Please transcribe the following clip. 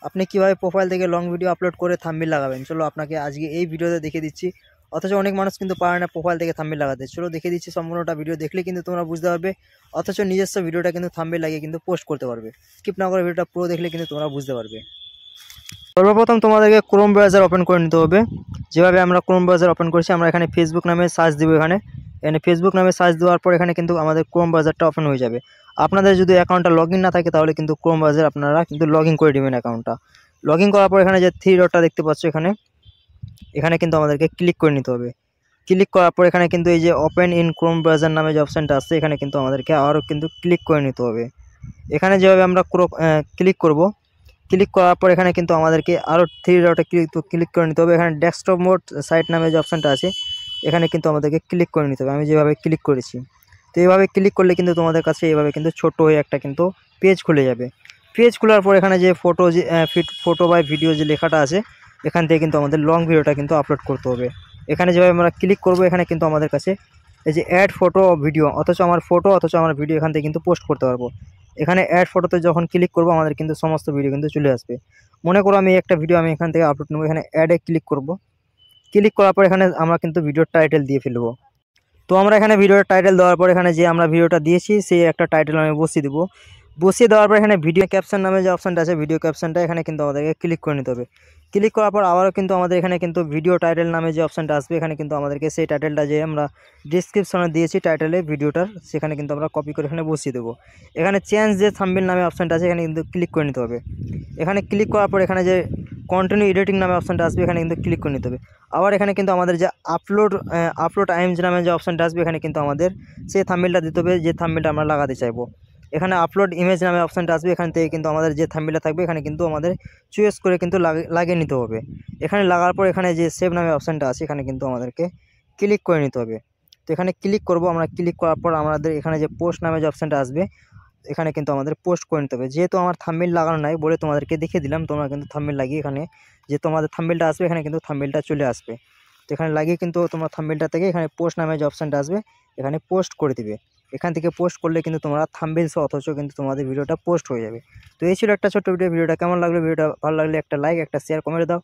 আপনি কীভাবে প্রোফাইল থেকে লং ভিডিও আপলোড করে থাম্বনেল লাগাবেন, চলো আপনাকে আজকে এই ভিডিওতে দেখিয়ে দিচ্ছি। অথচ অনেক মানুষ কিন্তু পারে না প্রোফাইল থেকে থাম্বনেল লাগাতে। চলো দেখিয়ে দিচ্ছি, সম্পূর্ণটা ভিডিও দেখলে কিন্তু তোমরা বুঝতে পারবে। অথচ নিজস্ব ভিডিওটা কিন্তু থাম্বনেল লাগিয়ে কিন্তু পোস্ট করতে পারবে। স্কিপ না করে ভিডিওটা পুরো দেখলে কিন্তু তোমরা বুঝতে পারবে। সর্বপ্রথম তোমাদেরকে ক্রোম ব্রাউজার ওপেন করে নিতে হবে। যেভাবে আমরা ক্রোম ব্রাউজার ওপেন করছি, আমরা এখানে ফেসবুক নামে সার্চ দেবো। এখানে ফেসবুক নামে সার্চ দেওয়ার পর এখানে কিন্তু আমাদের ক্রোম ব্রাউজারটা ওপেন হয়ে যাবে। আপনাদের যদি অ্যাকাউন্টটা লগ ইন না থাকে তাহলে কিন্তু ক্রোম ব্রাউজার আপনারা কিন্তু লগ ইন করে দেবেন অ্যাকাউন্টটা। লগ ইন করার পর এখানে যে থ্রি ডটটা দেখতে পাচ্ছ, এখানে কিন্তু আমাদেরকে ক্লিক করে নিতে হবে। ক্লিক করার পর এখানে কিন্তু এই যে ওপেন ইন ক্রোম ব্রাউজার নামে যে অপশানটা আছে, এখানে কিন্তু আমাদেরকে আরও কিন্তু ক্লিক করে নিতে হবে। এখানে যেভাবে আমরা ক্লিক করব, ক্লিক করার পর এখানে কিন্তু আমাদেরকে আরও থ্রি ডটে ক্লিক করে নিতে হবে। এখানে ডেস্কটপ মোড সাইট নামে যে অপশানটা আছে, এখানে কিন্তু আমাদেরকে ক্লিক করে নিতে হবে। আমি যেভাবে ক্লিক করেছি, তো এইভাবে ক্লিক করলে কিন্তু তোমাদের কাছে এইভাবে কিন্তু ছোট্ট হয়ে একটা কিন্তু পেজ খুলে যাবে। পেজ খোলার পর এখানে যে ফটো বা ভিডিও যে লেখাটা আছে, এখান থেকে কিন্তু আমাদের লং ভিডিওটা কিন্তু আপলোড করতে হবে। এখানে যেভাবে আমরা ক্লিক করব, এখানে কিন্তু আমাদের কাছে এই যে অ্যাড ফটো ও ভিডিও, অথচ আমার ভিডিও এখান থেকে কিন্তু পোস্ট করতে পারবো। এখানে অ্যাড ফটোতে যখন ক্লিক করব, আমাদের কিন্তু সমস্ত ভিডিও কিন্তু চলে আসবে। মনে করো আমি একটা ভিডিও আমি এখান থেকে আপলোড নেবো, এখানে অ্যাডে ক্লিক করব। ক্লিক করার পর এখানে আমরা কিন্তু ভিডিওর টাইটেল দিয়ে ফেলবো। তো আমরা এখানে ভিডিওর টাইটেল দেওয়ার পর এখানে যে আমরা ভিডিওটা দিয়েছি সেই একটা টাইটেল আমি বসিয়ে দেবো। বসিয়ে দেওয়ার পর এখানে ভিডিও ক্যাপশন নামে যে অপশানটা আছে, ভিডিও ক্যাপশনটা এখানে কিন্তু আমাদেরকে ক্লিক করে নিতে হবে। ক্লিক করার পর আবারও কিন্তু আমাদের এখানে কিন্তু ভিডিও টাইটেল নামে যে অপশানটা আসবে, এখানে কিন্তু আমাদেরকে সেই টাইটেলটা যে আমরা ডিসক্রিপশনে দিয়েছি টাইটেলে ভিডিওটার, সেখানে কিন্তু আমরা কপি করে এখানে বসিয়ে দেবো। এখানে চেঞ্জ যে থাম্বনেল নামে অপশানটা আছে, এখানে কিন্তু ক্লিক করে নিতে হবে। এখানে ক্লিক করার পর এখানে যে কন্টিনিউ এডিটিং নামে অপশানটা আসবে, এখানে কিন্তু ক্লিক করে নিতে হবে। আবার এখানে কিন্তু আমাদের যে আপলোড আইএমজি নামে যে অপশানটা আসবে, এখানে কিন্তু আমাদের সেই থাম্বনেলটা দিতে হবে যে থাম্বনেলটা আমরা লাগাতে চাইবো। এখানে আপলোড ইমেজ নামে অপশানটা আসবে, এখান থেকে কিন্তু আমাদের যে থাম্বনেলটা থাকবে এখানে কিন্তু আমাদের চয়েস করে কিন্তু লাগিয়ে নিতে হবে। এখানে লাগার পর এখানে যে সেভ নামে অপশানটা আছে, এখানে কিন্তু আমাদেরকে ক্লিক করে নিতে হবে। তো এখানে ক্লিক করব। আমরা ক্লিক করার পর আমাদের এখানে যে পোস্ট নামে যে অপশানটা আসবে, এখানে কিন্তু আমাদের পোস্ট করে নিতে হবে। যেহেতু আমার থাম্বনেল লাগানো নাই বলে তোমাদেরকে দেখিয়ে দিলাম, তোমরা কিন্তু থাম্বনেল লাগিয়ে এখানে যে তোমাদের থাম্বনেলটা আসবে, এখানে কিন্তু থাম্বনেলটা চলে আসবে। তো এখানে লাগিয়ে কিন্তু তোমরা থাম্বনেলটা থেকে এখানে পোস্ট নামে যে অপশানটা আসবে, এখানে পোস্ট করে দিবে। এখান থেকে পোস্ট করলে কিন্তু তোমরা থাম্বনেল সহ অথচ কিন্তু তোমাদের ভিডিওটা পোস্ট হয়ে যাবে। তো এই ছিল একটা ছোট্ট ভিডিওটা কেমন লাগলো? ভিডিওটা ভালো লাগলে একটা লাইক, একটা শেয়ার, কমেন্ট দাও।